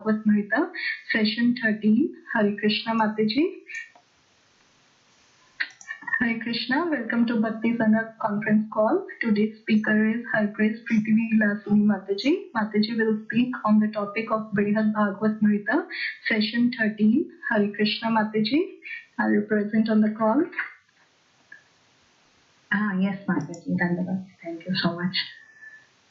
Bhagavad Gita, session 13. Hare Krishna Mataji. Hare Krishna, welcome to Bhakti Sangat conference call. Today's speaker is Hare Praise Preeti Vilasini Mataji. Mataji will speak on the topic of Brhad Bhagavad Gita, session 13. Hare Krishna Mataji. Are you present on the call? Yes, Mataji. Dandavad. Thank you so much.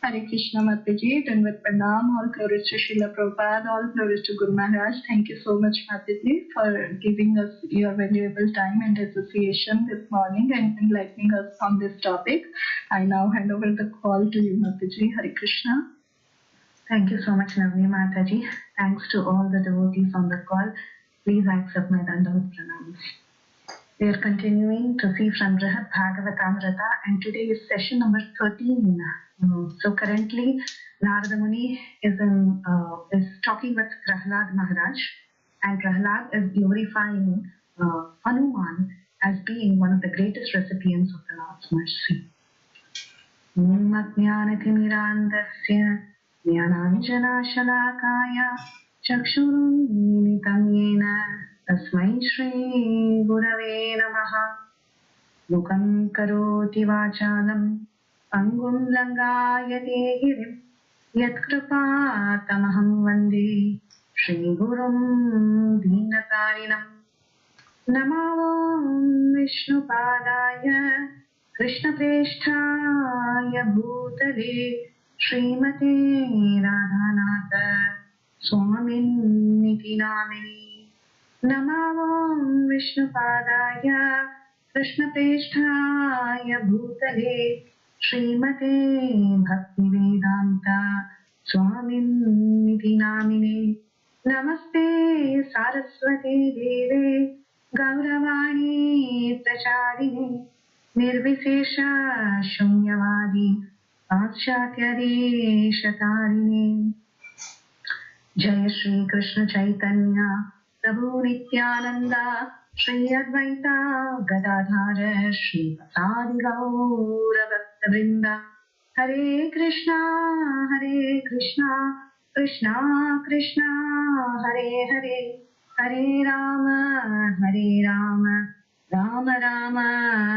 Hare Krishna Mataji, done with Pranam, all glories to Srila Prabhupada, all glories to Guru Maharaj. Thank you so much Mataji for giving us your valuable time and association this morning and enlightening us on this topic. I now hand over the call to you Mataji. Hare Krishna. Thank you so much Navni Mataji. Thanks to all the devotees on the call. Please accept my Dandavad Pranams. We are continuing to see from Brhad Bhagavatamrita and today is session number 13. So currently Narada Muni is talking with Prahlad Maharaj and Prahlad is glorifying Hanuman as being one of the greatest recipients of the Lord's mercy. Jnanatirandasya jnananjana shalakaya chakshurunmilitam yena tasmai shri gurave namaha mukam karoti vachalam angum langayate girim yatkrupatamaham vande shri gurum deenatarinam namo vishnupadaya krishnapreshthaya bhutale Srimate Radhanatha Swaminiti Namini Namo Vishnupadaya Krishnapreshthaya Bhutale Srimate Bhaktivedanta Swaminiti Namini Namaste Saraswati Deve Gauravani Pracharine Nirvisesha Shunyavadi Paschatyadesh-tarini Jaya Shri Krishna Chaitanya Prabhu Nityananda Shri Advaita Gadadhara Shri Vasadi Gaura Bhakta Vrinda Hare Krishna Krishna Krishna Hare Hare Hare Rama Rama Rama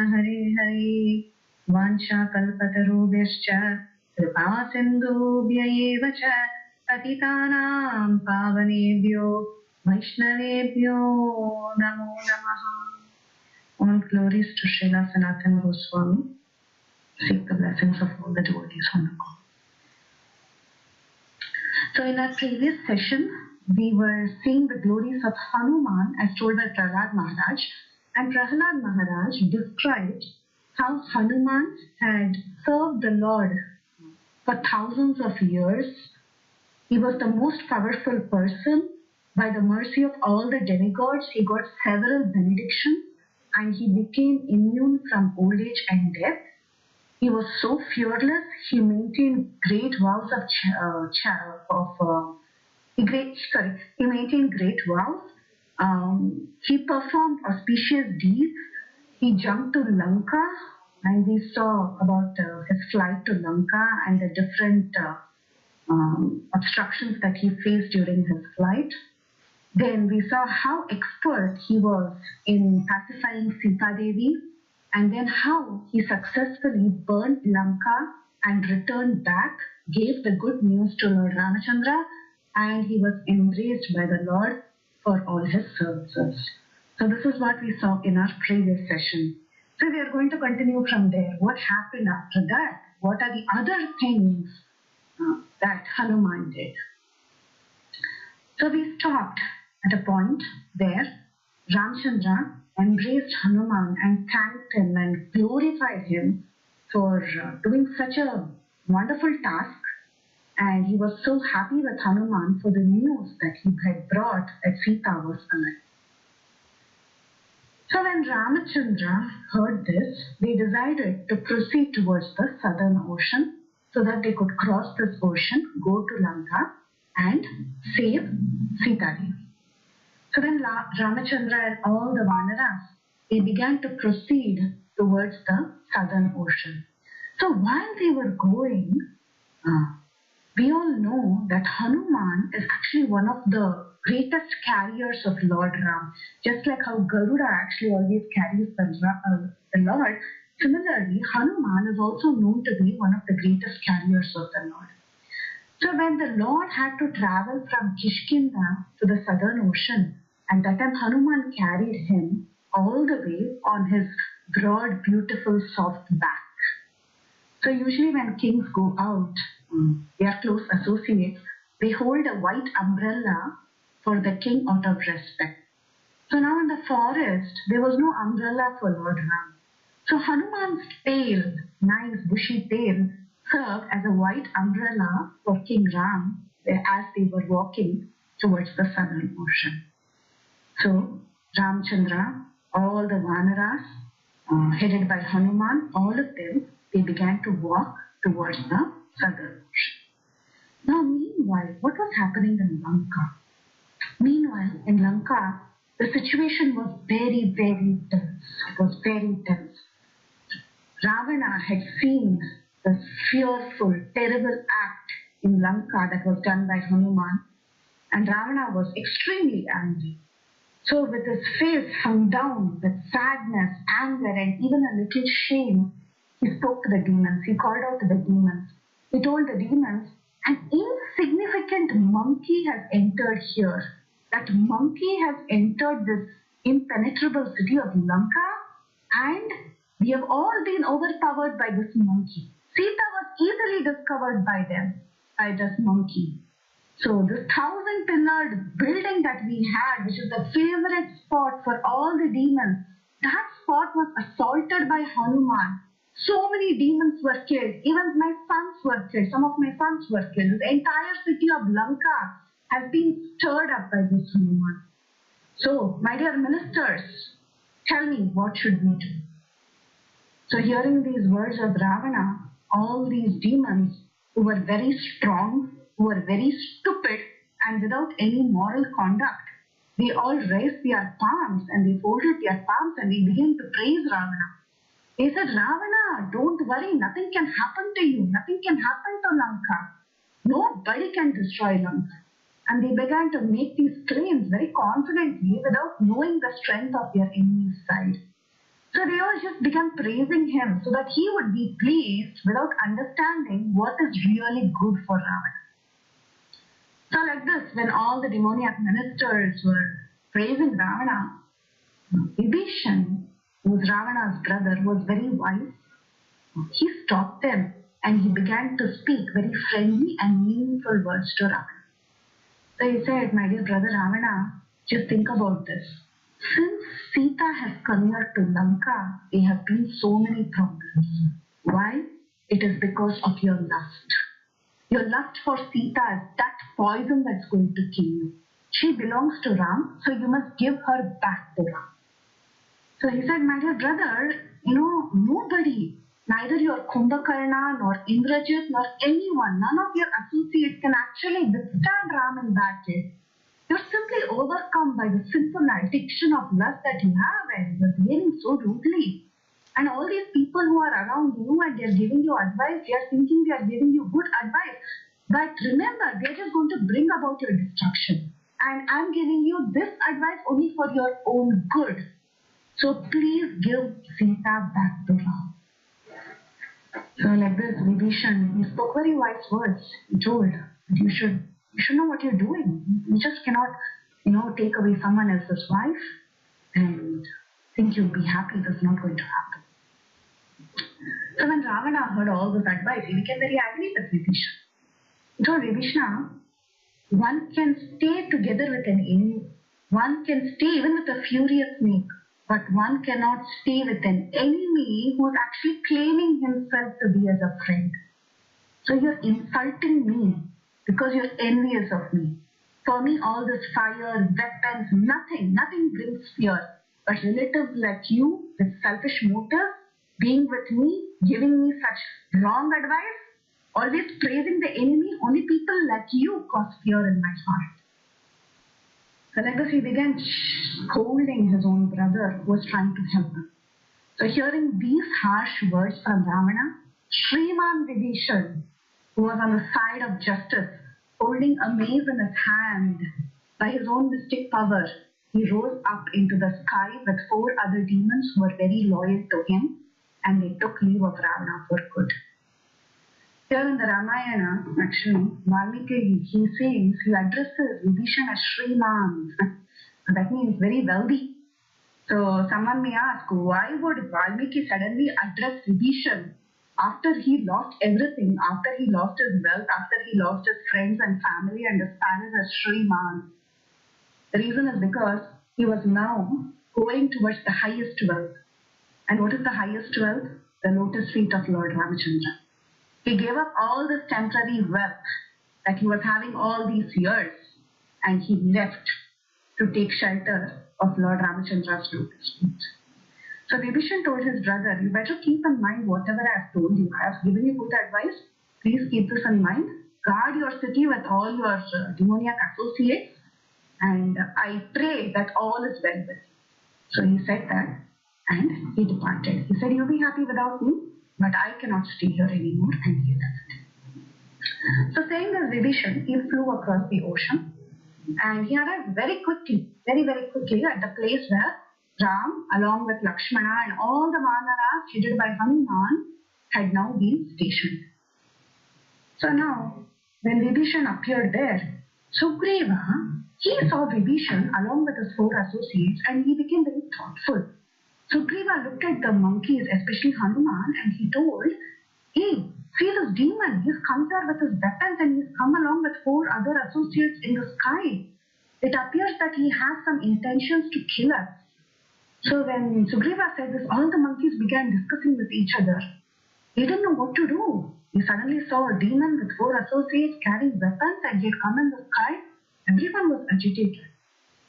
Hare Hare Vansha kalpatarubhyascha kripa sindhubhya eva cha patitanam pavanebhyo vaishnavebhyo namo namaha. All glories to Srila Sanatana Goswami. Seek the blessings of all the devotees on the call. So in our previous session, we were seeing the glories of Hanuman as told by Prahlad Maharaj, and Prahlad Maharaj described how Hanuman had served the Lord for thousands of years. He was the most powerful person. By the mercy of all the demigods, he got several benedictions and he became immune from old age and death. He was so fearless, he maintained great vows of he maintained great vows. He performed auspicious deeds. He jumped to Lanka and we saw about his flight to Lanka and the different obstructions that he faced during his flight. Then we saw how expert he was in pacifying Sita Devi and then how he successfully burned Lanka and returned back, gave the good news to Lord Ramachandra, and he was embraced by the Lord for all his services. So this is what we saw in our previous session. So we are going to continue from there. What happened after that? What are the other things that Hanuman did? So we stopped at a point where Ramchandra embraced Hanuman and thanked him and glorified him for doing such a wonderful task. And he was so happy with Hanuman for the news that he had brought that Sita was alive. So when Ramachandra heard this, they decided to proceed towards the southern ocean so that they could cross this ocean, go to Lanka and save Sita Devi. So then Ramachandra and all the Vanaras, they began to proceed towards the southern ocean. So while they were going, We all know that Hanuman is actually one of the greatest carriers of Lord Ram. Just like how Garuda actually always carries the Lord, similarly, Hanuman is also known to be one of the greatest carriers of the Lord. So when the Lord had to travel from Kishkinda to the southern ocean, at that time Hanuman carried him all the way on his broad, beautiful, soft back. So usually when kings go out, their close associates, they hold a white umbrella for the king out of respect. So now in the forest, there was no umbrella for Lord Ram. So Hanuman's tail, nice bushy tail, served as a white umbrella for King Ram as they were walking towards the southern ocean. So Ramchandra, all the Vanaras, headed by Hanuman, all of them, they began to walk towards the southern ocean. Now meanwhile, what was happening in Lanka? Meanwhile, in Lanka, the situation was very, very tense. It was very tense. Ravana had seen the fearful, terrible act in Lanka that was done by Hanuman, and Ravana was extremely angry. So with his face hung down with sadness, anger, and even a little shame, he spoke to the demons. He called out to the demons. He told the demons, an insignificant monkey has entered here. That monkey has entered this impenetrable city of Lanka, and we have all been overpowered by this monkey. Sita was easily discovered by them, by this monkey. So this 1,000-pillared building that we had, which is the favorite spot for all the demons, that spot was assaulted by Hanuman. So many demons were killed. Even my sons were killed. Some of my sons were killed. The entire city of Lanka has been stirred up by this Hanuman. So, my dear ministers, tell me, what should we do? So hearing these words of Ravana, all these demons who were very strong, who were very stupid and without any moral conduct, they all raised their palms and they folded their palms and they began to praise Ravana. They said, Ravana, don't worry, nothing can happen to you, nothing can happen to Lanka. Nobody can destroy Lanka. And they began to make these claims very confidently without knowing the strength of their enemy's side. So they all just began praising him so that he would be pleased without understanding what is really good for Ravana. So like this, when all the demoniac ministers were praising Ravana, Vibhishan, who was Ravana's brother, was very wise. He stopped them and he began to speak very friendly and meaningful words to Ravana. So he said, my dear brother Ravana, just think about this. Since Sita has come here to Lanka, there have been so many problems. Why? It is because of your lust. Your lust for Sita is that poison that's going to kill you. She belongs to Ram, so you must give her back to Ram. So he said, my dear brother, nobody, neither your Kumbhakarna nor Indrajit nor anyone, none of your associates can actually withstand Ram in battle. You're simply overcome by the sinful addiction of lust that you have and you're behaving so rudely. And all these people who are around you and they're giving you advice, they are thinking they are giving you good advice. But remember, they're just going to bring about your destruction. And I'm giving you this advice only for your own good. So please give Sita back to Ram. So like this, Vibhishan, he spoke very wise words. He told that you should know what you're doing. You just cannot, take away someone else's wife and think you'll be happy. That's not going to happen. So when Ravana heard all this advice, he became very angry with Vibhishan. He told Vibhishan, one can stay together with an enemy. One can stay even with a furious snake. But one cannot stay with an enemy who is actually claiming himself to be as a friend. So you're insulting me because you're envious of me. For me, all this fire, weapons, nothing brings fear. But relatives like you, with selfish motives, being with me, giving me such wrong advice, always praising the enemy, only people like you cause fear in my heart. So like this, he began scolding his own brother who was trying to help him. So hearing these harsh words from Ravana, Shriman Vibhishan, who was on the side of justice, holding a mace in his hand. By his own mystic power, he rose up into the sky with 4 other demons who were very loyal to him, and they took leave of Ravana for good. Here in the Ramayana, actually, Valmiki, he addresses Vibhishan as Shriman. That means very wealthy. So someone may ask, why would Valmiki suddenly address Vibhishan after he lost everything, after he lost his wealth, after he lost his friends and family and his palace as Shriman? The reason is because he was now going towards the highest wealth. And what is the highest wealth? The lotus feet of Lord Ramachandra. He gave up all this temporary wealth that he was having all these years, and he left to take shelter of Lord Ramachandra's lotus feet. So Vibhishan told his brother, you better keep in mind whatever I have told you. I have given you good advice. Please keep this in mind. Guard your city with all your demoniac associates, and I pray that all is well with you. So he said that, and he departed. He said, you'll be happy without me, but I cannot stay here anymore, and he left. So saying this, Vibhishan, he flew across the ocean, and he arrived very quickly, very, very quickly at the place where Ram, along with Lakshmana and all the Vanaras headed by Hanuman, had now been stationed. So now, when Vibhishan appeared there, Sugriva, he saw Vibhishan along with his 4 associates, and he became very thoughtful. Sugriva looked at the monkeys, especially Hanuman, and he told, hey, see this demon, he's come here with his weapons and he's come along with 4 other associates in the sky. It appears that he has some intentions to kill us. So when Sugriva said this, all the monkeys began discussing with each other. They didn't know what to do. He suddenly saw a demon with 4 associates carrying weapons, and he had come in the sky. Everyone was agitated.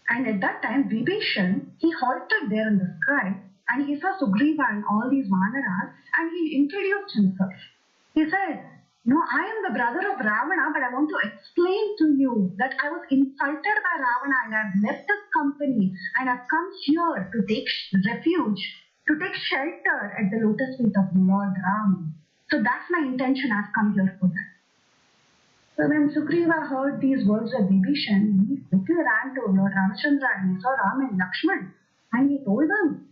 And at that time, Vibhishan, he halted there in the sky, and he saw Sugriva and all these Vanaras, and he introduced himself. He said, no, I am the brother of Ravana, but I want to explain to you that I was insulted by Ravana, and I have left his company, and I've come here to take refuge, to take shelter at the lotus feet of Lord Ram. So that's my intention. I've come here for that. So when Sugriva heard these words of Vibhishan, he quickly ran to Lord Ramachandra, and he saw Ram and Lakshman, and he told them,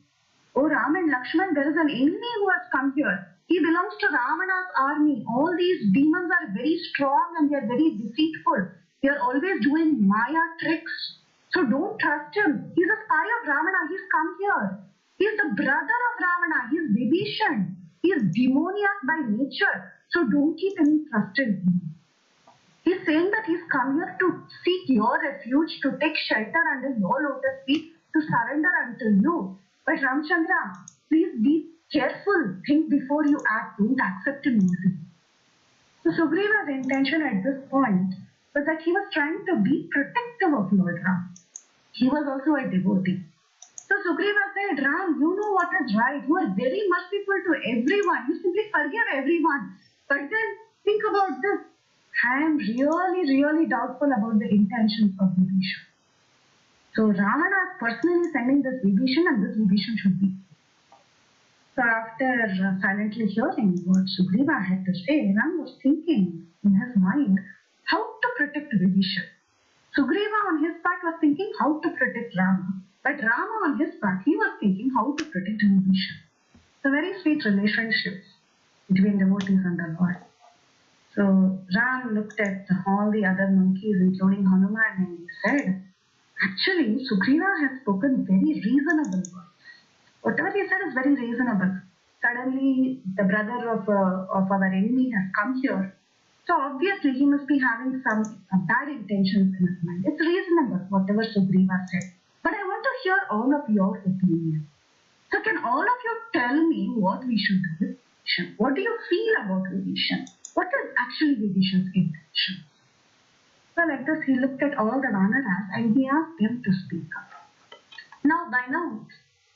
oh Ram and Lakshman, there is an enemy who has come here. He belongs to Ravana's army. All these demons are very strong and they are very deceitful. They are always doing Maya tricks. So don't trust him. He's a spy of Ravana. He's come here. He's the brother of Ravana. He's Vibhishan. He is demoniac by nature. So don't keep any trust in him. He's saying that he's come here to seek your refuge, to take shelter under your lotus feet, to surrender unto you. But Ramchandra, please be careful. Think before you act. Don't accept him easily. So Sugriva's intention at this point was that he was trying to be protective of Lord Ram. He was also a devotee. So Sugriva said, Ram, you know what is right. You are very merciful to everyone. You simply forgive everyone. But then think about this. I am really doubtful about the intentions of Vibhishan. So Ravana is personally sending this Vibhishan, and this Vibhishan should be. So after silently hearing what Sugriva had to say, Ram was thinking in his mind how to protect Vibhishan. Sugriva on his part was thinking how to protect Rama. But Rama on his part, he was thinking how to protect Vibhishan. So very sweet relationships between devotees and the Lord. So Ram looked at all the other monkeys, including Hanuman, and he said, actually, Sugriva has spoken very reasonable words. Whatever he said is very reasonable. Suddenly, the brother of our enemy has come here. So obviously, he must be having some bad intentions in his mind. It's reasonable, whatever Sugriva said. But I want to hear all of your opinion. So can all of you tell me what we should do with Vibhishan? What do you feel about Vibhishan? What is actually Vibhishan's intention? So like this, he looked at all the Vanaras and he asked them to speak up. Now, by now,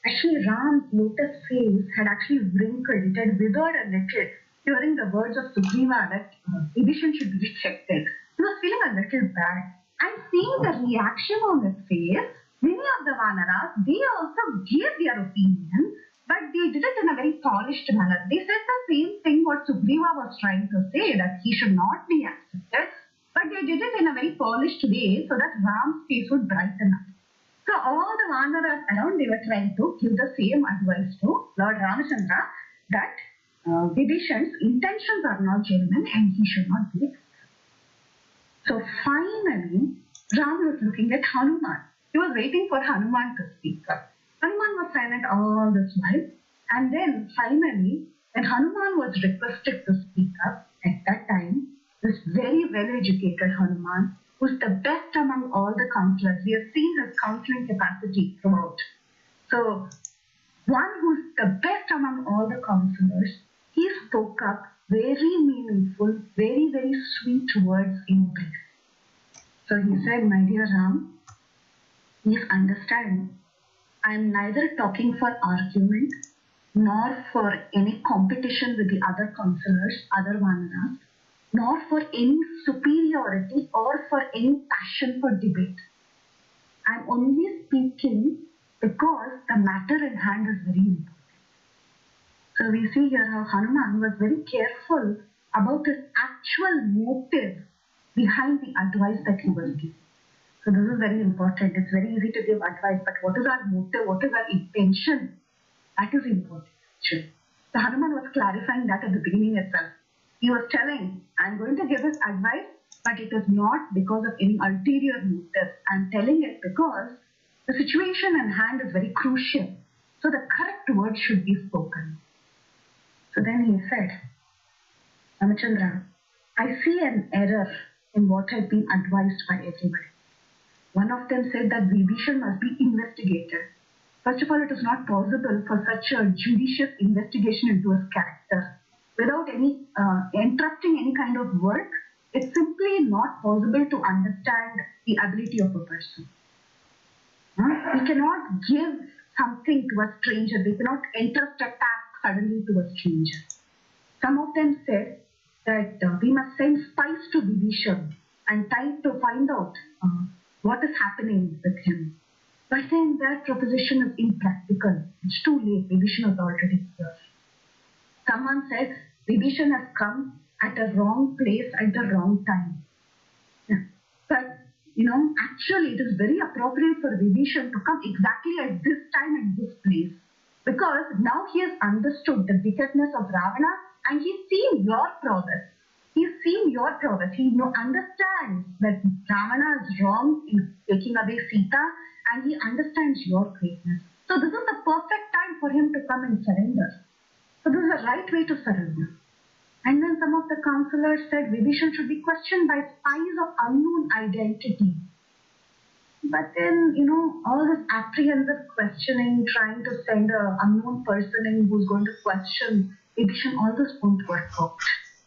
actually Ram's lotus face had actually wrinkled. It had withered a little hearing the words of Sugriva that Vibhishan should be rejected. He was feeling a little bad. And seeing the reaction on his face, many of the Vanaras, they also gave their opinion. but they did it in a very polished manner. They said the same thing what Sugriva was trying to say, that he should not be accepted, but they did it in a very polished way so that Ram's face would brighten up. So all the Vanaras around, they were trying to give the same advice to Lord Ramachandra that Vibhishan's intentions are not genuine and he should not be accepted. So finally, Ram was looking at Hanuman. He was waiting for Hanuman to speak up. Hanuman was silent all this while, and then finally, when Hanuman was requested to speak up, at that time, this very well-educated Hanuman, who's the best among all the counselors, we have seen his counseling capacity throughout. So, one who's the best among all the counselors, he spoke up very meaningful, very, very sweet words in brief. So he said, my dear Ram, please understand, I am neither talking for argument nor for any competition with the other counselors, other Vanaras, nor for any superiority or for any passion for debate. I am only speaking because the matter in hand is very important. So we see here how Hanuman was very careful about his actual motive behind the advice that he was giving. So this is very important. It's very easy to give advice, but what is our motive? What is our intention? That is important. So Hanuman was clarifying that at the beginning itself. He was telling, I'm going to give this advice, but it is not because of any ulterior motive. I'm telling it because the situation in hand is very crucial. So the correct word should be spoken. So then he said, Ramachandra, I see an error in what has been advised by everybody. One of them said that Vibhishan must be investigated. First of all, it is not possible for such a judicious investigation into his character. Without any entrusting any kind of work, it's simply not possible to understand the ability of a person. We cannot give something to a stranger. We cannot entrust a task suddenly to a stranger. Some of them said that we must send spies to Vibhishan and try to find out what is happening with him. But then that proposition is impractical. It's too late. Vibhishan is already here. Someone said Vibhishan has come at a wrong place at the wrong time. Yeah. But actually it is very appropriate for Vibhishan to come exactly at this time and this place. Because now he has understood the wickedness of Ravana and he's seen your prowess. He's seen your prowess. He understands that Ravana is wrong in taking away Sita and he understands your greatness. So this is the perfect time for him to come and surrender. So this is the right way to surrender. And then some of the counselors said Vibhishan should be questioned by spies of unknown identity. But then, all this apprehensive questioning, trying to send an unknown person in who's going to question Vibhishan, all this won't work out.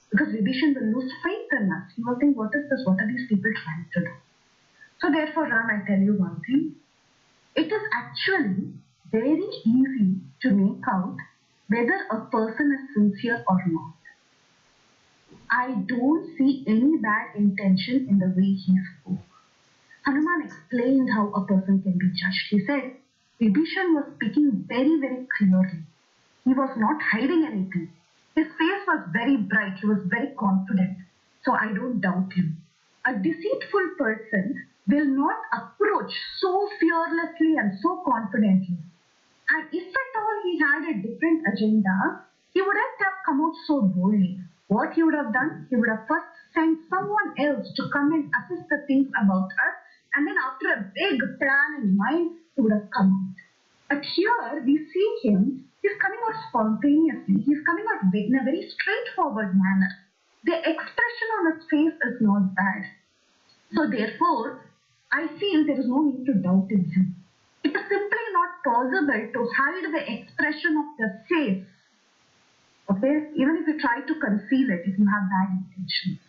Because Vibhishan will lose faith in us. He will think, what is this? What are these people trying to do? So therefore, Ram, I tell you one thing. It is actually very easy to make out whether a person is sincere or not. I don't see any bad intention in the way he spoke. Hanuman explained how a person can be judged. He said, Vibhishan was speaking very, very clearly. He was not hiding anything. His face was very bright. He was very confident. So I don't doubt him. A deceitful person will not approach so fearlessly and so confidently. And if at all he had a different agenda, he wouldn't have come out so boldly. What he would have done, he would have first sent someone else to come and assess the things about us, and then after a big plan in mind, he would have come out. But here we see him, he's coming out spontaneously, he's coming out in a very straightforward manner. The expression on his face is not bad. So therefore, I feel there is no need to doubt in him. It is simply not possible to hide the expression of the face. Okay, even if you try to conceal it, if you have bad intentions.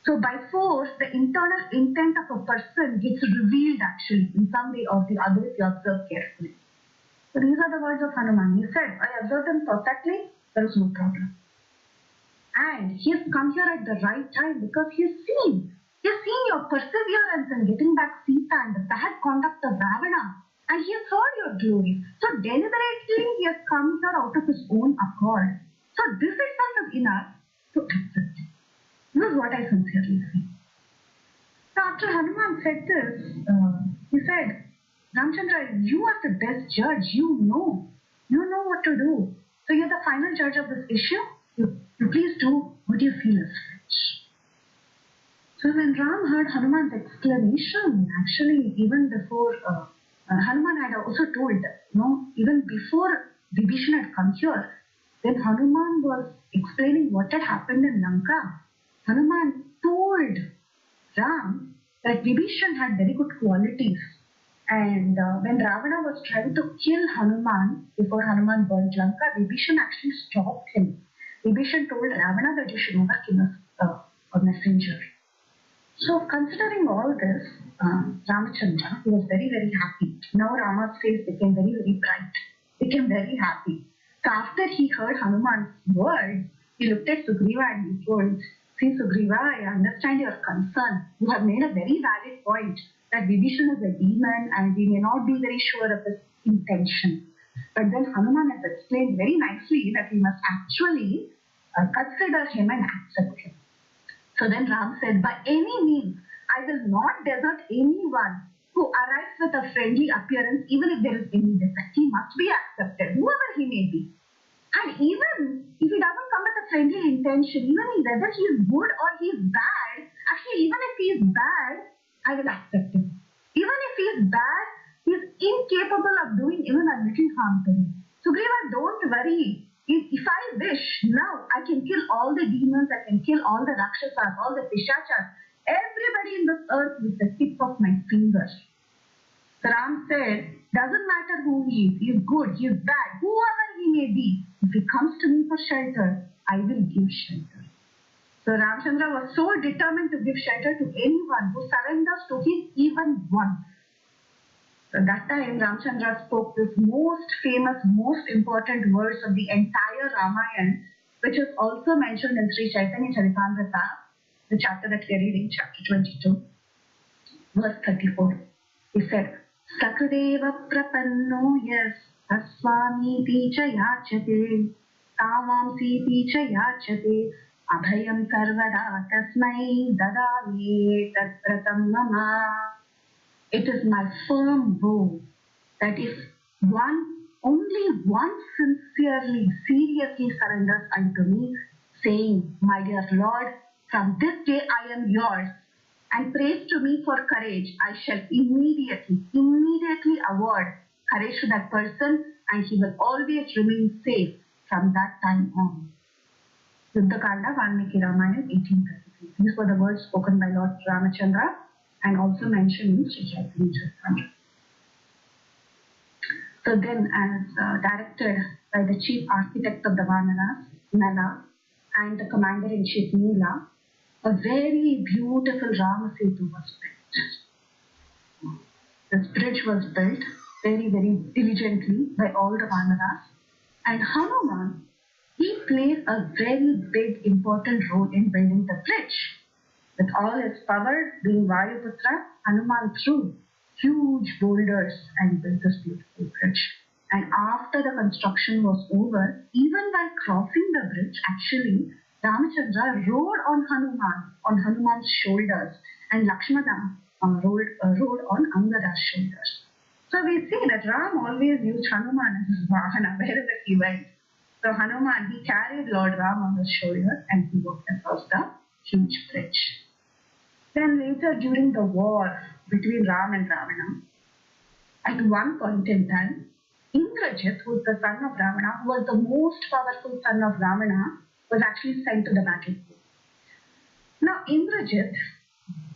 So by force, the internal intent of a person gets revealed actually in some way or the other if you observe carefully. So these are the words of Hanuman. He said, I observed them perfectly, there is no problem. And he has come here at the right time because he has seen your perseverance in getting back Sita and the bad conduct of Ravana. and he has heard your glory. So deliberately he has come here out of his own accord. So this itself is enough to accept it. This is what I sincerely feel. So after Hanuman said this, he said, Ramchandra, you are the best judge. You know what to do. So you're the final judge of this issue. You please do what you feel is fit. So when Ram heard Hanuman's explanation, actually even before Hanuman had also told, even before Vibhishan had come here, when Hanuman was explaining what had happened in Lanka, Hanuman told Ram that Vibhishan had very good qualities. And when Ravana was trying to kill Hanuman before Hanuman burned Lanka, Vibhishan actually stopped him. Vibhishan told Ravana that you should never kill a messenger. So considering all this, Ramachandra, he was very, very happy. Now Rama's face became very, very bright, became very happy. So after he heard Hanuman's words, he looked at Sugriva and he told, see Sugriva, I understand your concern. You have made a very valid point that Vibhishan is a demon and we may not be very sure of his intention. But then Hanuman has explained very nicely that we must actually consider him and accept him. So then Ram said, by any means, I will not desert anyone who arrives with a friendly appearance, even if there is any defect. He must be accepted, whoever he may be. And even if he doesn't come with a friendly intention, even whether he is good or he is bad, actually even if he is bad, I will accept him. Even if he is bad, he is incapable of doing even a little harm to me. Sugriva, don't worry. If I wish, now I can kill all the demons, I can kill all the Rakshasas, all the Pishachas, everybody in this earth with the tip of my fingers. So Ram said, doesn't matter who he is good, he is bad, whoever he may be, if he comes to me for shelter, I will give shelter. So Ramchandra was so determined to give shelter to anyone who surrenders to him even once. So that time Ramchandra spoke this most famous, most important verse of the entire Ramayana, which is also mentioned in Sri Chaitanya Charitamrita, the chapter that we are reading, chapter 22, verse 34. He said, Sakadeva prapanno yas aswami picha yachate tamamsi picha yachate abhayam sarvada tasmai dadami tatratam mama. It is my firm vow that if only one sincerely, seriously surrenders unto me, saying, my dear Lord, from this day I am yours, and prays to me for courage, I shall immediately award courage to that person, and he will always remain safe from that time on. Yuddhakanda, Valmiki Ramayana, 1833. These were the words spoken by Lord Ramachandra and also mentioned in Sri Chaitanya Charitamrita. So then, as directed by the chief architect of the Vanaras, Nala, and the commander-in-chief Nila, a very beautiful Ramasetu was built. This bridge was built very, very diligently by all the Vanaras, and Hanuman, he played a very big, important role in building the bridge. With all his power, being Vayuputra, Hanuman threw huge boulders and built this beautiful bridge. And after the construction was over, even while crossing the bridge, actually, Ramachandra rode on Hanuman's shoulders, and Lakshmana rode on Angada's shoulders. So we see that Ram always used Hanuman as his Vahana wherever he went. So Hanuman, he carried Lord Ram on his shoulders and he walked across the huge bridge. Then later during the war between Ram and Ravana, at one point in time, Indrajit, who is the son of Ravana, who was the most powerful son of Ravana, was actually sent to the battlefield. Now Indrajit,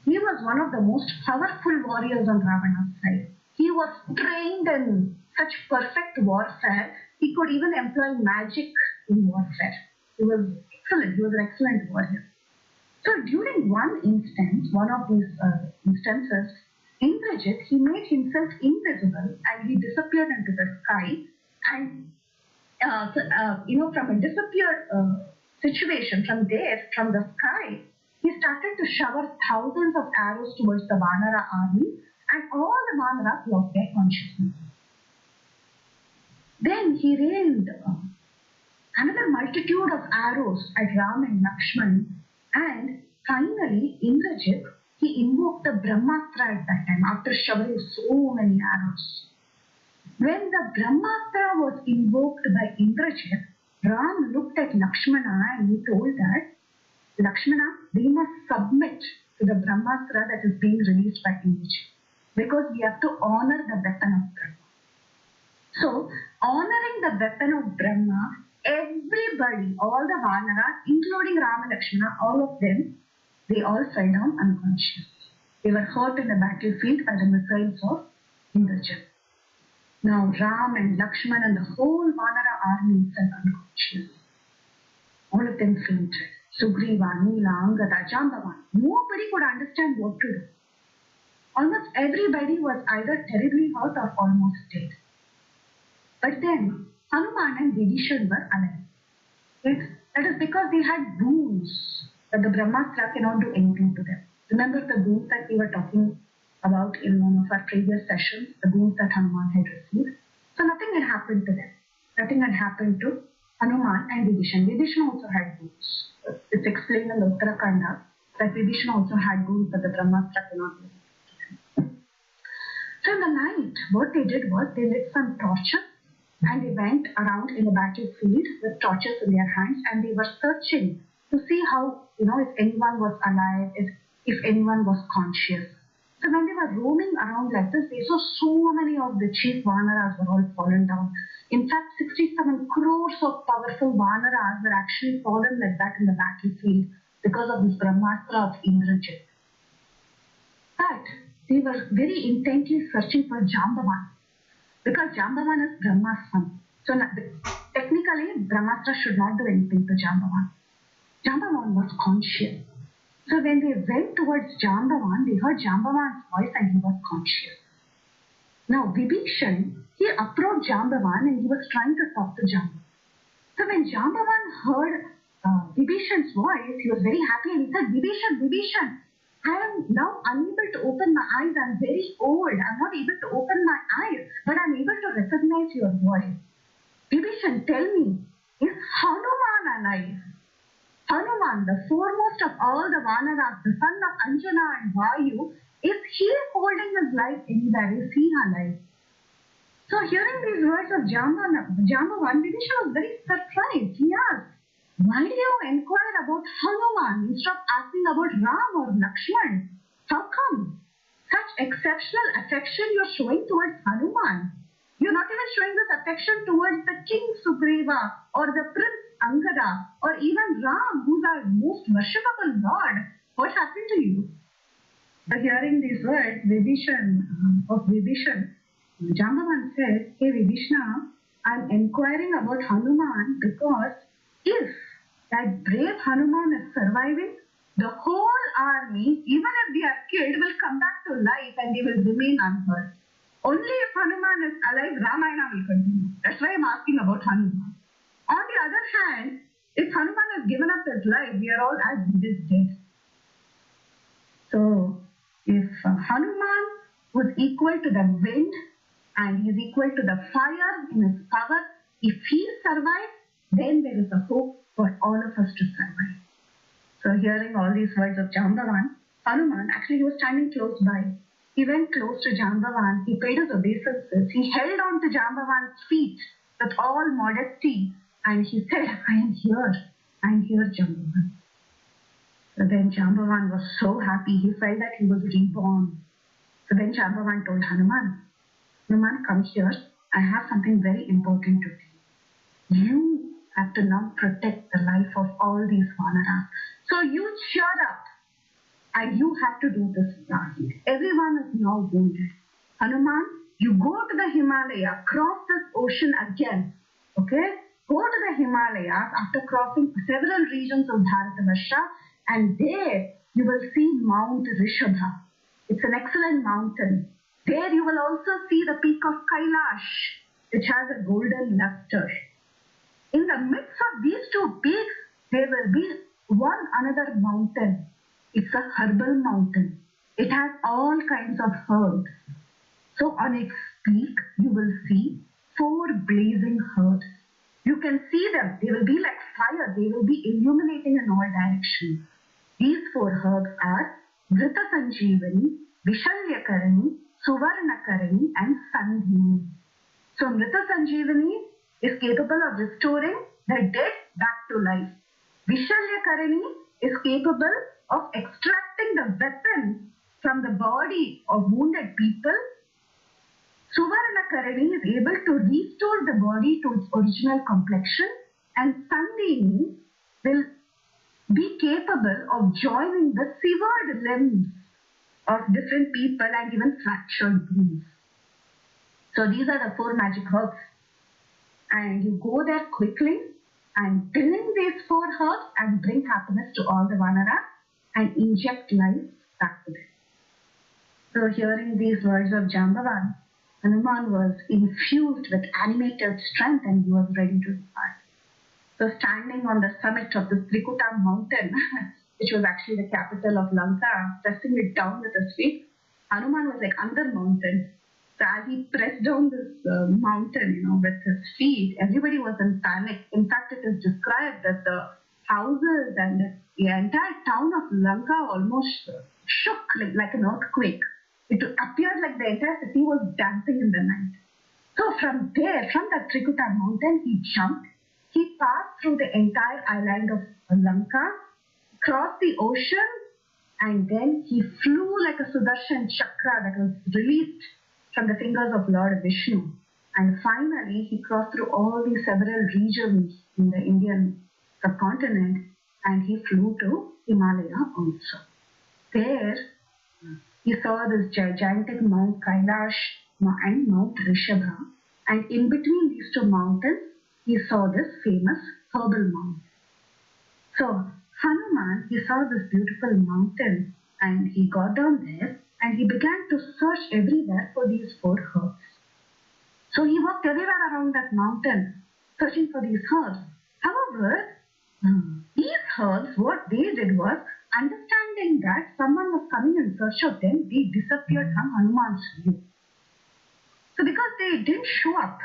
he was one of the most powerful warriors on Ravana's side. He was trained in such perfect warfare, he could even employ magic in warfare. He was excellent, he was an excellent warrior. So during one of these instances, Indrajit, he made himself invisible and he disappeared into the sky. And from a disappeared situation, from the sky, he started to shower thousands of arrows towards the Vanara army, and all the Vanaras lost their consciousness. Then he rained another multitude of arrows at Ram and Lakshman, and finally Indrajit, he invoked the Brahmastra at that time after showering so many arrows. When the Brahmastra was invoked by Indrajit, Ram looked at Lakshmana and he told that, Lakshmana, we must submit to the Brahmastra that is being released by Indrajit because we have to honor the weapon of Brahma. So, honoring the weapon of Brahma, everybody, all the Vanaras, including Rama and Lakshmana, all of them, they all fell down unconscious. They were hurt in the battlefield by the missiles of Indrajit. Now Ram and Lakshman and the whole Vanara army fell unconscious. All of them fainted. Sugriva, Nila, Angada, Jambavan. Nobody could understand what to do. Almost everybody was either terribly hurt or almost dead. But then Hanuman and Vibhishan were alive. That is because they had boons that the Brahmastra cannot do anything to them. Remember the boons that we were talking about in one of our previous sessions, the boons that Hanuman had received. So nothing had happened to them. Nothing had happened to Hanuman and Vibhishan. Vibhishan also had boons. It's explained in the Uttarakanda that Vibhishan also had boons that the Brahmastra cannot do. So in the night, what they did was they lit some torches and they went around in the battlefield with torches in their hands and they were searching to see how, if anyone was alive, if anyone was conscious. So when they were roaming around like this, they saw so many of the chief Vanaras were all fallen down. In fact, 67 crores of powerful Vanaras were actually fallen like that in the battlefield because of this Brahmastra of Indrajit. But they were very intently searching for Jambavan because Jambavan is Brahma's son. So technically, Brahmastra should not do anything to Jambavan. Jambavan was conscious. So when they went towards Jambavan, they heard Jambavan's voice and he was conscious. Now Vibhishan, he approached Jambavan and he was trying to talk to Jambavan. So when Jambavan heard Vibhishan's voice, he was very happy and he said, Vibhishan, I am now unable to open my eyes. I am very old. I am not able to open my eyes, but I am able to recognize your voice. Vibhishan, tell me, is Hanuman alive? Hanuman, the foremost of all the Vanaras, the son of Anjana and Vayu, is he holding his life anywhere? Is he alive? So hearing these words of Jambavan, Vibhishan was very surprised. He asked, why do you inquire about Hanuman instead of asking about Ram or Lakshman? How come? Such exceptional affection you are showing towards Hanuman. You are not even showing this affection towards the king Sugriva or the prince Angada or even Ram, who is our most worshipable Lord. What happened to you? So hearing these words, Vibhishan, Jambavan said, hey Vibhishna, I am inquiring about Hanuman because if that brave Hanuman is surviving, the whole army, even if they are killed, will come back to life and they will remain unhurt. Only if Hanuman is alive, Ramayana will continue. That's why I am asking about Hanuman. On the other hand, if Hanuman has given up his life, we are all as good as dead. So, if Hanuman was equal to the wind and he is equal to the fire in his power, if he survives, then there is a hope for all of us to survive. So hearing all these words of Jambavan, Hanuman, actually he was standing close by. He went close to Jambavan, he paid his obeisances, he held on to Jambavan's feet with all modesty and he said, I am here Jambavan. So then Jambavan was so happy, he felt that he was reborn. So then Jambavan told Hanuman, come here, I have something very important to tell you. You have to now protect the life of all these Vanaras. So you cheer up and you have to do this task. Everyone is now wounded. Hanuman, you go to the Himalaya, cross this ocean again. Okay? Go to the Himalayas after crossing several regions of Bharatavarsha and there you will see Mount Rishabha. It's an excellent mountain. There you will also see the peak of Kailash, which has a golden luster. In the midst of these two peaks, there will be one another mountain. It's a herbal mountain. It has all kinds of herbs. So on its peak, you will see 4 blazing herbs. You can see them. They will be like fire. They will be illuminating in all directions. These 4 herbs are Vrita Sanjeevani, Vishalyakarani, Suvarnakarani and Sandhini. So Mrita Sanjeevani is capable of restoring the dead back to life. Vishalyakarani is capable of extracting the weapon from the body of wounded people. Suvarnakarani is able to restore the body to its original complexion, and Sandhini will be capable of joining the severed limbs of different people and even fractured bones. So these are the 4 magic herbs. And you go there quickly and drink these 4 herbs and bring happiness to all the Vanaras and inject life back to them. So hearing these words of Jambavan, Hanuman was infused with animated strength and he was ready to depart. So standing on the summit of the Trikuta mountain, which was actually the capital of Lanka, pressing it down with his feet, Hanuman was like under mountain. So as he pressed down this mountain, with his feet, everybody was in panic. In fact, it is described that the houses and the entire town of Lanka almost shook like an earthquake. It appeared like the entire city was dancing in the night. So from there, from the Trikuta mountain, he jumped. He passed through the entire island of Lanka, crossed the ocean, and then he flew like a Sudarshan chakra that was released from the fingers of Lord Vishnu. And finally, he crossed through all these several regions in the Indian subcontinent and he flew to Himalaya also. There, he saw this gigantic Mount Kailash and Mount Rishabha, and in between these 2 mountains, he saw this famous herbal mount. So Hanuman, he saw this beautiful mountain and he got down there and he began to search everywhere for these 4 herbs. So he walked everywhere around that mountain searching for these herbs. However, these herbs, what they did was, understanding that someone was coming in search of them, they disappeared from Hanuman's view. So because they didn't show up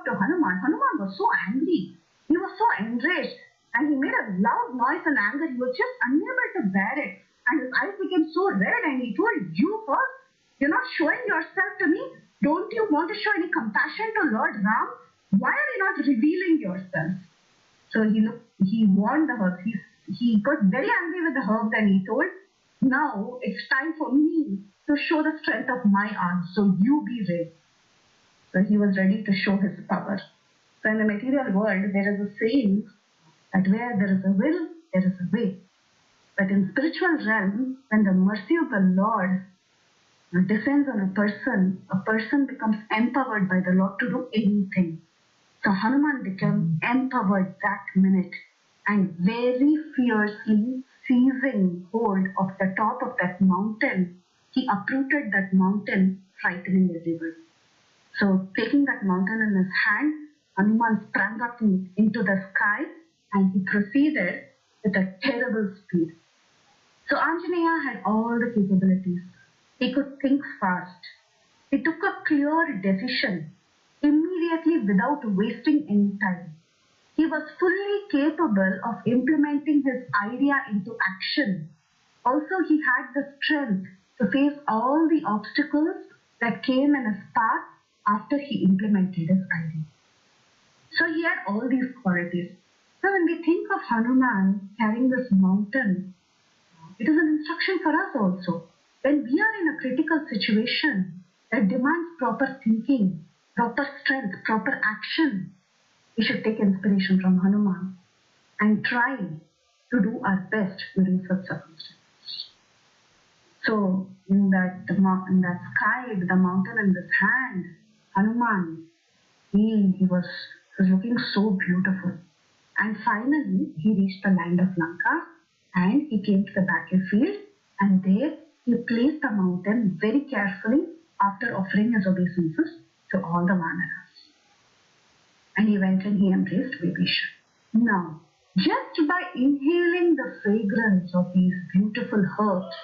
to Hanuman, Hanuman was so angry. He was so enraged and he made a loud noise and anger. He was just unable to bear it. And his eyes became so red and he told, "You first, you're not showing yourself to me. Don't you want to show any compassion to Lord Ram? Why are you not revealing yourself?" So he warned the herbs. He got very angry with the herbs and he told, "Now it's time for me to show the strength of my arm. So you be ready." So he was ready to show his power. So in the material world, there is a saying that where there is a will, there is a way. But in spiritual realm, when the mercy of the Lord descends on a person becomes empowered by the Lord to do anything. So Hanuman became empowered that minute and very fiercely seizing hold of the top of that mountain, he uprooted that mountain, frightening everybody. So taking that mountain in his hand, Hanuman sprang up into the sky and he proceeded with a terrible speed. So Anjaneya had all the capabilities. He could think fast. He took a clear decision immediately without wasting any time. He was fully capable of implementing his idea into action. Also, he had the strength to face all the obstacles that came in his path after he implemented his idea. So he had all these qualities. So when we think of Hanuman carrying this mountain, it is an instruction for us also. When we are in a critical situation that demands proper thinking, proper strength, proper action, we should take inspiration from Hanuman and try to do our best during such circumstances. So in that sky with the mountain in his hand, Hanuman, he was looking so beautiful. And finally, he reached the land of Lanka and he came to the battlefield, and there he placed the mountain very carefully after offering his obeisances to all the Vanaras. And he went and he embraced Vibhishan. Now, just by inhaling the fragrance of these beautiful herbs,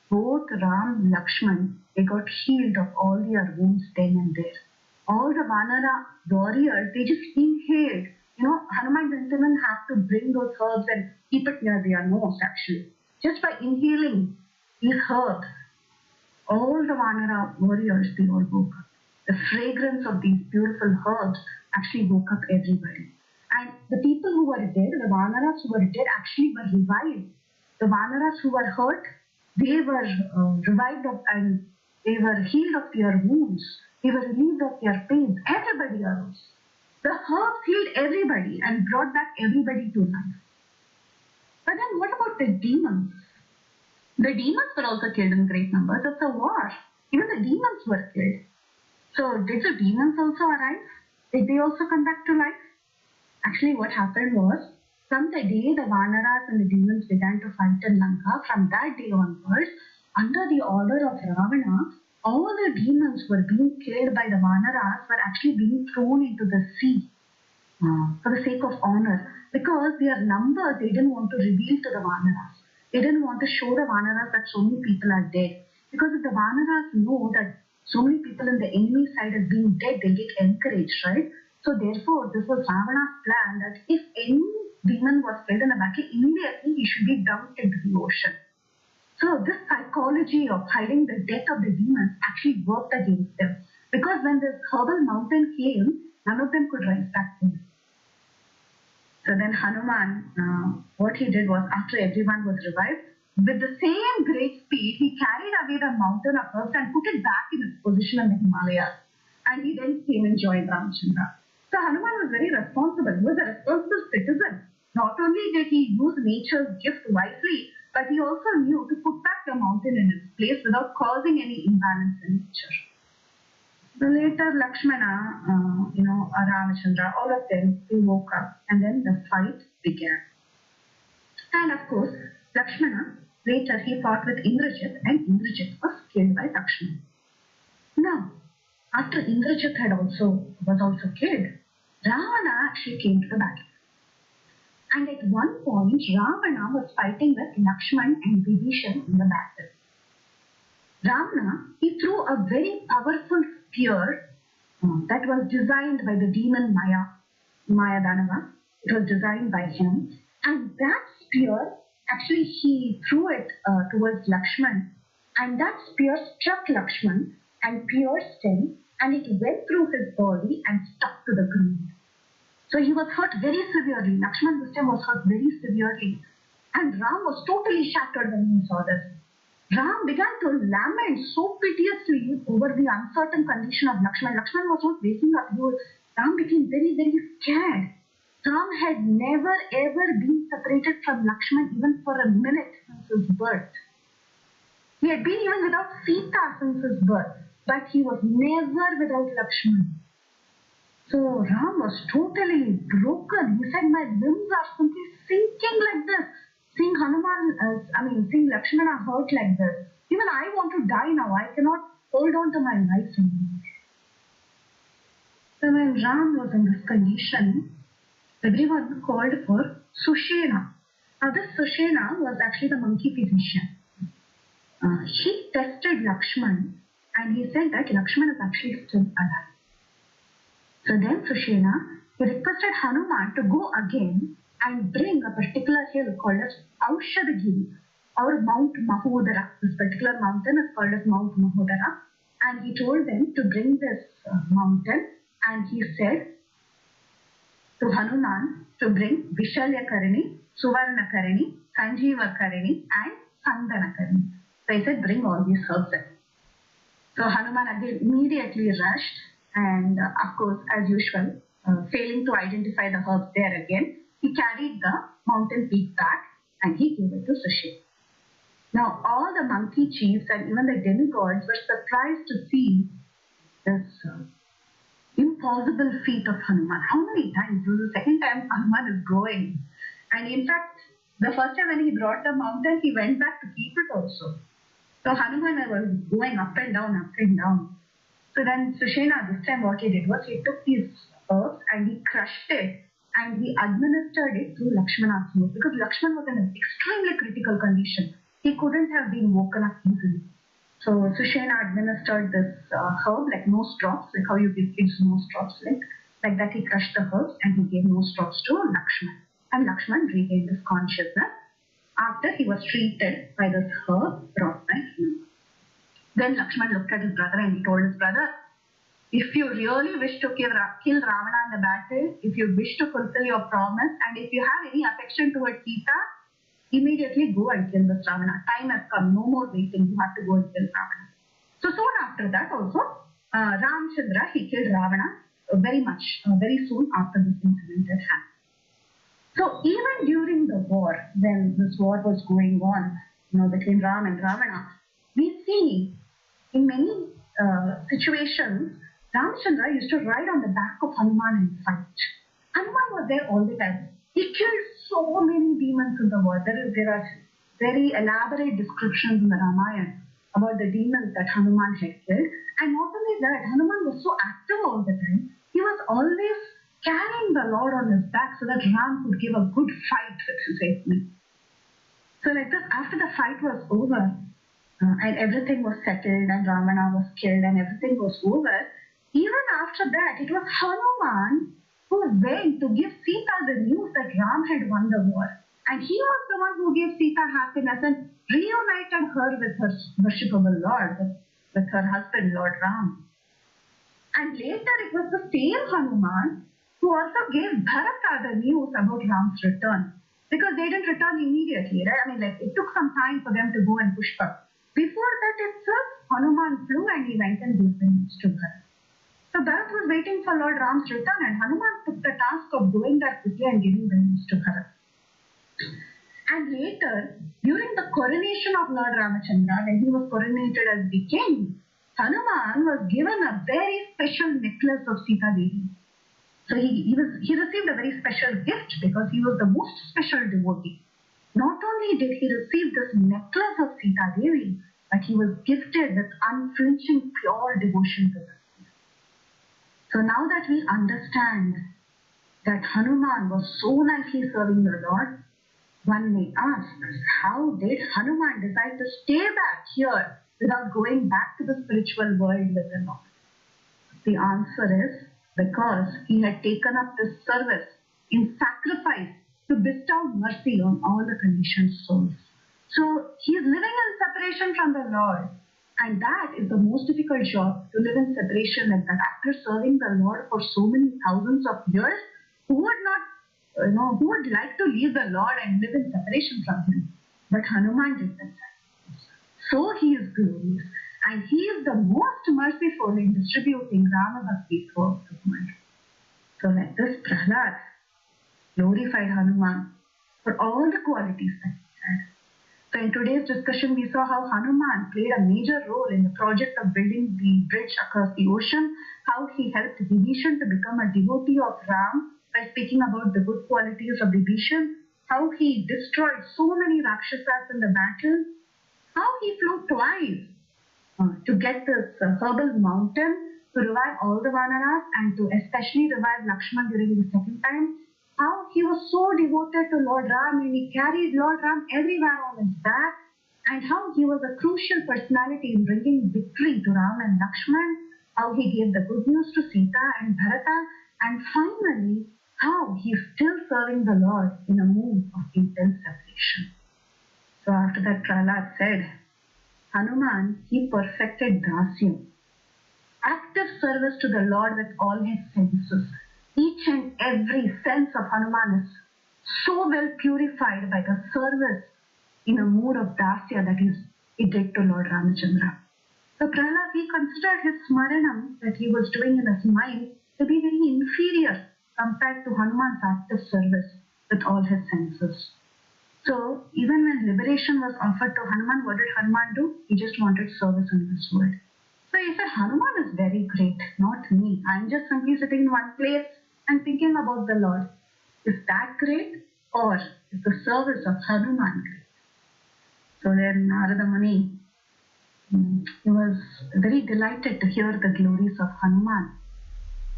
both Ram and Lakshman They got healed of all their wounds then and there. All the Vanara warriors, they just inhaled. Hanuman didn't even have to bring those herbs and keep it near their nose actually. Just by inhaling these herbs, all the Vanara warriors, they all woke up. The fragrance of these beautiful herbs actually woke up everybody. And the people who were dead, the Vanaras who were dead, actually were revived. The Vanaras who were hurt, they were revived of, and they were healed of their wounds. They were relieved of their pains. Everybody arose. The herbs healed everybody and brought back everybody to life. But then what about the demons? The demons were also killed in great numbers. It's a war. Even the demons were killed. So did the demons also arise? Did they also come back to life? Actually, what happened was, from the day the Vanaras and the demons began to fight in Lanka, from that day onwards, under the order of Ravana, all the demons were being killed by the Vanaras were actually being thrown into the sea for the sake of honor. Because their numbers, they didn't want to reveal to the Vanaras. They didn't want to show the Vanaras that so many people are dead. Because if the Vanaras know that so many people in the enemy side are being dead, they get encouraged, right? So therefore, this was Ravana's plan that if any demon was killed in a battle, immediately he should be dumped into the ocean. So this psychology of hiding the death of the demons actually worked against them. Because when this herbal mountain came, none of them could rise back to it. So then Hanuman, what he did was, after everyone was revived, with the same great speed, he carried away the mountain of herbs and put it back in its position in the Himalayas. And he then came and joined Ramchandra. So Hanuman was very responsible. He was a responsible citizen. Not only did he use nature's gift wisely, but he also knew to put back the mountain in its place without causing any imbalance in nature. So later Lakshmana, Ramachandra, all of them, they woke up and then the fight began. And of course, Lakshmana, later he fought with Indrajit and Indrajit was killed by Lakshmana. Now, after Indrajit was also killed, Ravana actually came to the battle. And at one point, Ravana was fighting with Lakshman and Vibhishan in the battle. Ravana, he threw a very powerful spear that was designed by the demon Maya Danava. It was designed by him. And that spear, actually he threw it towards Lakshman. And that spear struck Lakshman and pierced him. And it went through his body and stuck to the ground. So he was hurt very severely. Lakshman this time was hurt very severely. And Ram was totally shattered when he saw this. Ram began to lament so piteously over the uncertain condition of Lakshman. Lakshman was not waking up. Ram became very, very scared. Ram had never ever been separated from Lakshman even for a minute since his birth. He had been even without Sita since his birth. But he was never without Lakshman. So Ram was totally broken. He said, my limbs are simply sinking like this. Seeing seeing Lakshmana hurt like this. Even I want to die now. I cannot hold on to my life anymore. So when Ram was in this condition, everyone called for Sushena. Now this Sushena was actually the monkey physician. He tested Lakshman and he said that Lakshman is actually still alive. So then Sushena, he requested Hanuman to go again and bring a particular hill called as Aushadagiri or Mount Mahodara. This particular mountain is called as Mount Mahodara. And he told them to bring this mountain and he said to Hanuman to bring Vishalyakarani, Suvarnakarini, Sanjeevakarini and Sandanakarini. So he said bring all these herbs in. So Hanuman again immediately rushed and of course as usual failing to identify the herbs there again, he carried the mountain peak back and he gave it to Sushena. Now all the monkey chiefs and even the demigods were surprised to see this impossible feat of Hanuman. How many times? This is the second time Hanuman is going. And in fact, the first time when he brought the mountain, he went back to keep it also. So Hanuman was going up and down, up and down. So then Sushena, this time what he did was he took these herbs and he crushed it and he administered it through Lakshmana's nose because Lakshman was in an extremely critical condition. He couldn't have been woken up easily. So Sushena administered this herb, like nose drops, like how you give kids nose drops, like that. He crushed the herbs and he gave nose drops to Lakshman, and Lakshman regained his consciousness after he was treated by this herb brought by him. Then Lakshman looked at his brother and he told his brother, if you really wish to kill Ravana in the battle, if you wish to fulfill your promise, and if you have any affection towards Sita, immediately go and kill this Ravana. Time has come, no more waiting, you have to go and kill Ravana. So soon after that also, Ramchandra, he killed Ravana very soon after this incident had happened. So even during the war, when this war was going on, between Ram and Ravana, we see in many situations, Ramchandra used to ride on the back of Hanuman and fight. Hanuman was there all the time. He killed so many demons in the war. There are very elaborate descriptions in the Ramayana about the demons that Hanuman had killed. And not only that, Hanuman was so active all the time. He was always carrying the Lord on his back so that Ram could give a good fight with his enemy. So like this, after the fight was over, and everything was settled and Ravana was killed and everything was over, even after that, it was Hanuman who went to give Sita the news that Ram had won the war. And he was the one who gave Sita happiness and reunited her with her worshipable Lord, with her husband, Lord Ram. And later it was the same Hanuman who also gave Bharata the news about Ram's return. Because they didn't return immediately, right? It took some time for them to go and Pushpa. Before that itself, Hanuman flew and he went and gave the news to Bharat. So Bharat was waiting for Lord Ram's return and Hanuman took the task of going there quickly and giving the news to Bharat. And later, during the coronation of Lord Ramachandra, when he was coronated as the king, Hanuman was given a very special necklace of Sita Devi. So he received a very special gift because he was the most special devotee. Not only did he receive this necklace of Sita Devi, but he was gifted with unflinching pure devotion to her. So now that we understand that Hanuman was so nicely serving the Lord, one may ask, how did Hanuman decide to stay back here without going back to the spiritual world with the Lord? The answer is because he had taken up this service in sacrifice to bestow mercy on all the conditioned souls. So he is living in separation from the Lord. And that is the most difficult job, to live in separation like that. After serving the Lord for so many thousands of years, who would like to leave the Lord and live in separation from him? But Hanuman did that. So he is glorious. And he is the most merciful in distributing Rama Bhakti throughout the world. So like this, Brhad glorified Hanuman for all the qualities that he had. So in today's discussion, we saw how Hanuman played a major role in the project of building the bridge across the ocean, how he helped Vibhishan to become a devotee of Ram by speaking about the good qualities of Vibhishan, how he destroyed so many Rakshasas in the battle, how he flew twice to get this herbal mountain to revive all the Vanaras and to especially revive Lakshman during the second time, how he was so devoted to Lord Ram and he carried Lord Ram everywhere on his back, and how he was a crucial personality in bringing victory to Ram and Lakshman, how he gave the good news to Sita and Bharata, and finally, how he is still serving the Lord in a mood of intense separation. So after that, Prahlad said, Hanuman, he perfected Dasyam, active service to the Lord with all his senses. Each and every sense of Hanuman is so well purified by the service in a mood of dasya that he did to Lord Ramachandra. So Prahlad, he considered his smaranam that he was doing in his mind to be very inferior compared to Hanuman's active service with all his senses. So even when liberation was offered to Hanuman, what did Hanuman do? He just wanted service in this world. So he said, Hanuman is very great, not me. I'm just simply sitting in one place and thinking about the Lord. Is that great, or is the service of Hanuman great? So then Narada Muni, he was very delighted to hear the glories of Hanuman.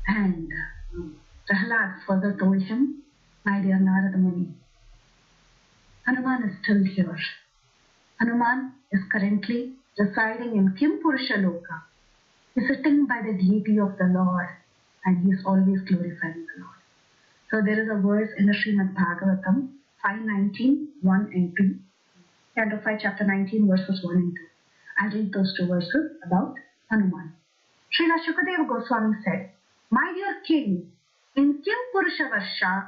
And Prahlad further told him, my dear Narada Muni, Hanuman is still here. Hanuman is currently residing in Kim Purusha Loka, is sitting by the deity of the Lord, and he is always glorifying the Lord. So there is a verse in the Srimad Bhagavatam, 5:19, 1 and 2, Canto 5, chapter 19, verses 1 and 2. I'll read those two verses about Hanuman. Srila Shukadeva Goswami said, "My dear king, in Kim Purusha Varsha,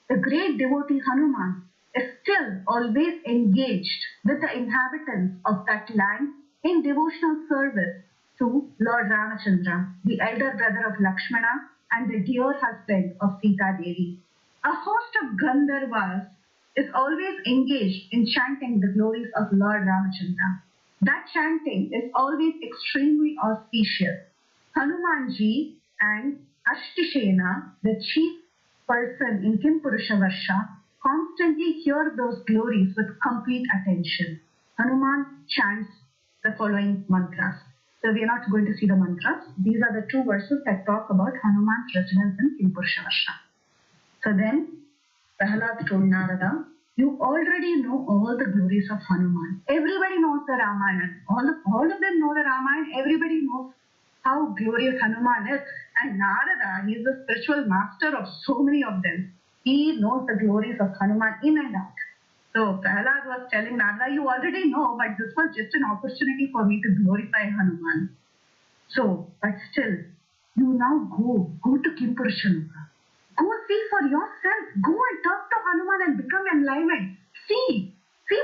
the great devotee Hanuman is still always engaged with the inhabitants of that land in devotional service to Lord Ramachandra, the elder brother of Lakshmana and the dear husband of Sita Devi. A host of Gandharvas is always engaged in chanting the glories of Lord Ramachandra. That chanting is always extremely auspicious. Hanumanji and Ashtishena, the chief person in Kim Purusha Varsha, constantly hear those glories with complete attention. Hanuman chants the following mantras." So we are not going to see the mantras. These are the two verses that talk about Hanuman's residence in Kim Purusha Varsha. So then Prahlad told Narada, "You already know all the glories of Hanuman. Everybody knows the Ramayana. All of them know the Ramayana. Everybody knows how glorious Hanuman is. And Narada, he is the spiritual master of so many of them. He knows the glories of Hanuman in and out." So Prahlad was telling Narada, "You already know, but this was just an opportunity for me to glorify Hanuman. So, but still, you now go to Kim Purusha Loka. Go see for yourself. Go and talk to Hanuman and become enlivened. See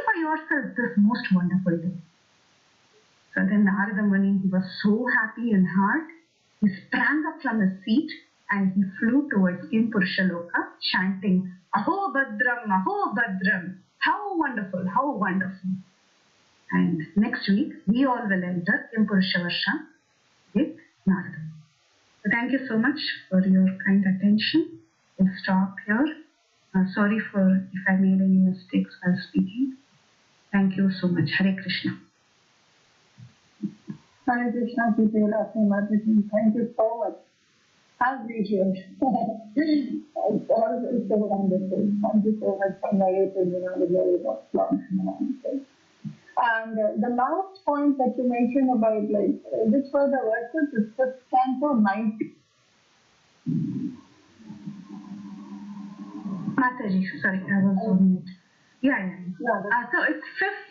for yourself this most wonderful day." So then Narada Muni, he was so happy in heart. He sprang up from his seat and he flew towards Kim Purusha Loka, chanting, "Aho Badram, Aho Badram." How wonderful, how wonderful. And next week, we all will enter Kim Purusha Varsha with Narada. So thank you so much for your kind attention. We'll stop here. Sorry for if I made any mistakes while speaking. Thank you so much. Hare Krishna. Hare Krishna, Vilasini mataji. Thank you so much. As usual. It's always so wonderful. Thank you so much for narrating, the glories of Lord Hanuman. And the last point that you mentioned about, which were the verses, it's the Canto 90. Mataji, sorry, I was on mute. Yeah. So it's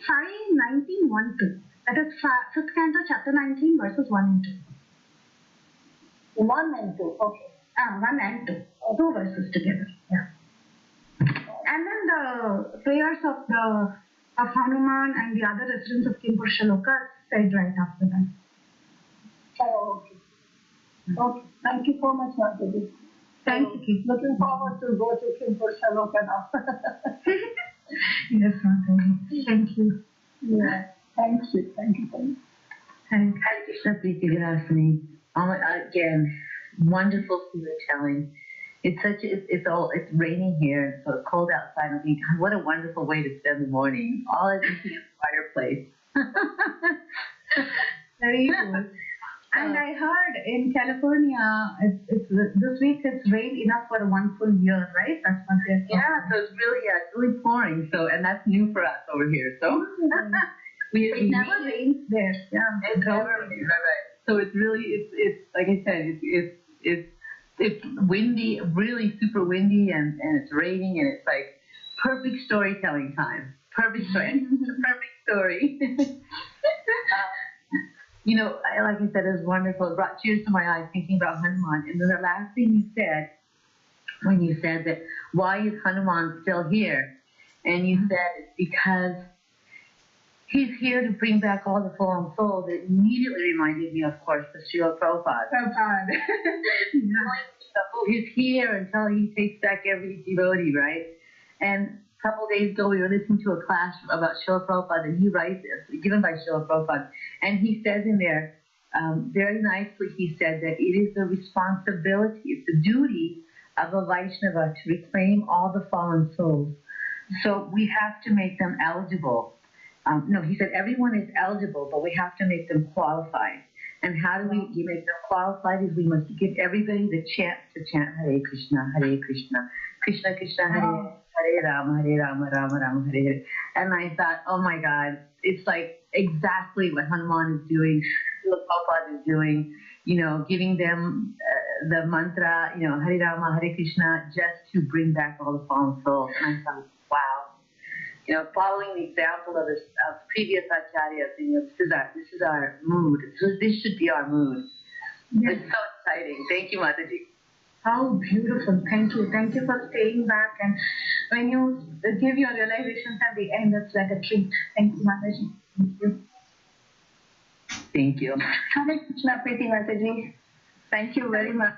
5:19, 1, 2. That is 5th Canto, chapter 19, verses 1 and 2. 1 and 2, okay. 1 and 2. Two verses together. Yeah. And then the prayers of Hanuman and the other residents of Kim Purusha Loka said right after that. Oh, okay. Okay. Thank you so much, Mataji. Thank you. Looking forward to go to Kim Purusha Loka now. Yes, Mataji. Thank you. Yeah. Thank you. Thank you. Hare Krishna, Preeti, Vilasini. Again, wonderful storytelling. It's raining here, so it's cold outside. I think, God, what a wonderful way to spend the morning. All I can see is fireplace. Very good. And I heard in California, it's this week it's rained enough for 1 full year, right? That's what they're saying. Yeah, so it's really pouring. So, and that's new for us over here. So it never rains there. Yeah, it's never rains. Right. So it's really it's like I said, it's windy, really super windy, and it's raining, and it's like perfect storytelling time. Perfect story. It's a perfect story. Like I said, it was wonderful. It brought tears to my eyes thinking about Hanuman. And then the last thing you said, when you said that, why is Hanuman still here? And you said it's because he's here to bring back all the fallen souls. It immediately reminded me, of course, of Srila Prabhupada. He's here until he takes back every devotee, right? And a couple of days ago, we were listening to a class about Srila Prabhupada, and he writes, given by Srila Prabhupada, and he says in there, very nicely, he said that it is the responsibility, it's the duty of a Vaishnava to reclaim all the fallen souls. So we have to make them eligible. He said everyone is eligible, but we have to make them qualified. And how do we make them qualified? Is we must give everybody the chance to chant Hare Krishna, Krishna Krishna, Hare Rama, Rama Rama, Hare Hare. And I thought, oh my God, it's like exactly what Hanuman is doing, what Prabhupada is doing, giving them the mantra, Hare Rama, Hare Krishna, just to bring back all the fallen souls. And I thought, wow, following the example of previous acharyas, this is our mood. This should be our mood. Yes. It's so exciting. Thank you, Mataji. How beautiful. Thank you. Thank you for staying back. And when you give your realizations at the end, it's like a treat. Thank you, Mataji. Thank you. Thank you. Hare Krishna, Preeti Mataji. Thank you very much.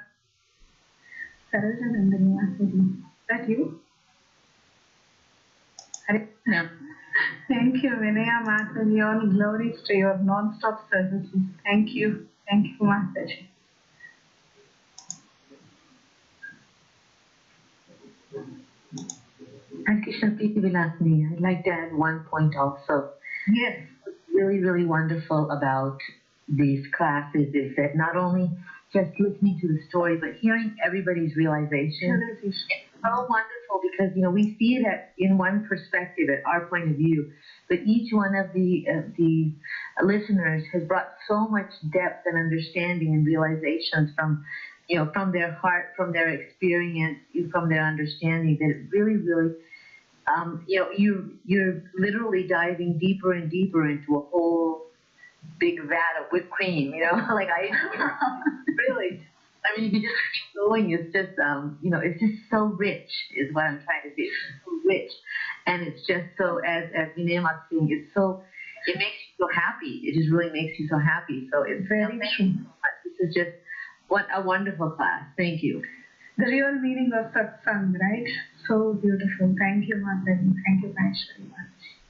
Sarojandani Mataji. Is that you? Hare Yeah. Thank you, Vinaya Mataji. All glories to your non-stop services. Thank you. Thank you, Mataji. And Krishna Preeti Vilasini, I'd like to add one point also. Yes. What's really, really wonderful about these classes is that not only just listening to the story, but hearing everybody's realization. It's so wonderful because, we see it in one perspective, at our point of view, but each one of the listeners has brought so much depth and understanding and realizations from their heart, from their experience, from their understanding, that it really, really, you're literally diving deeper and deeper into a whole big vat of whipped cream, like really. I mean, you just keep going. It's just, it's just so rich, is what I'm trying to say. It's so rich, and it's just so, as Vinay was saying, it makes you so happy. It just really makes you so happy. So it's very true. This is just a wonderful class. Thank you. The real meaning of satsang, right? So beautiful. Thank you, Mataji. Thank you, Maheshwari Mataji.